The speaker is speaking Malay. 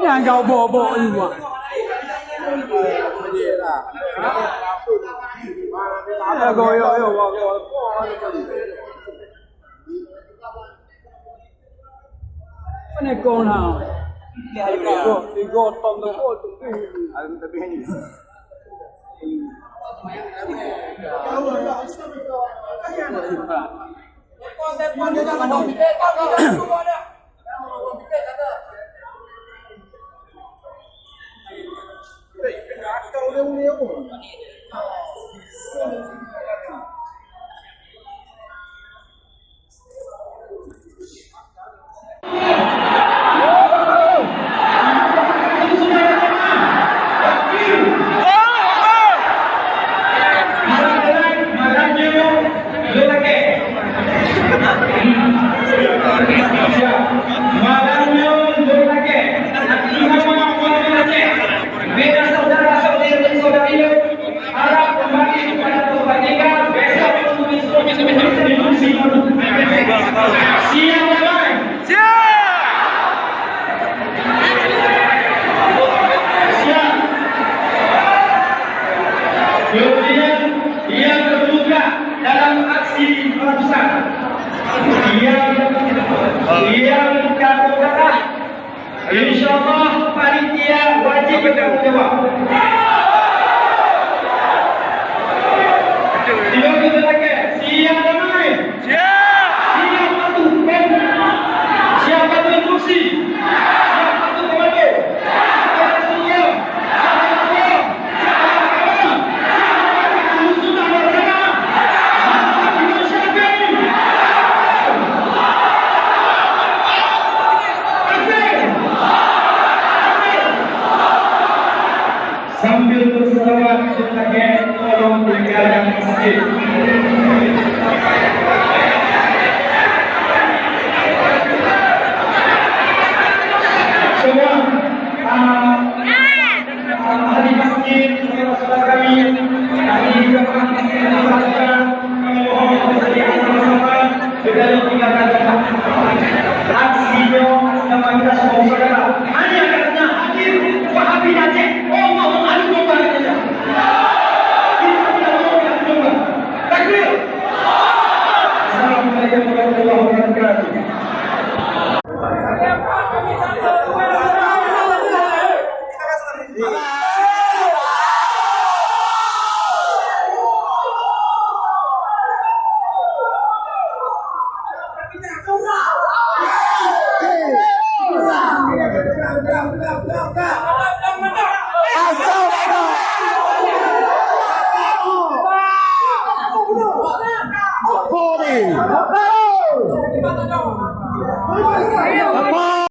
Yang kau bawa juga. Ya kau yo. Mana kau nak? Tiga ton tu kau tu. Ada tapi ni. Yang kata InsyaAllah panitia wajib bertanggungjawab. Tiga kita lagi. Siap ramai. Siap. Siap patuh. Siap patuh instruksi. Siap patuh komando. Siap siap. Sambil berselawat sebagai tolong tinggalkan masjid. Semua ahli masjid, saudara kami, ahli jemaah masjid yang berada, kami mohon bersediaan sama-sama dengan tinggalkan aksinya sama kita semua saudara. Hanya katanya hadir Wahabi Aceh. Assalamualaikum warahmatullahi wabarakatuh. Go!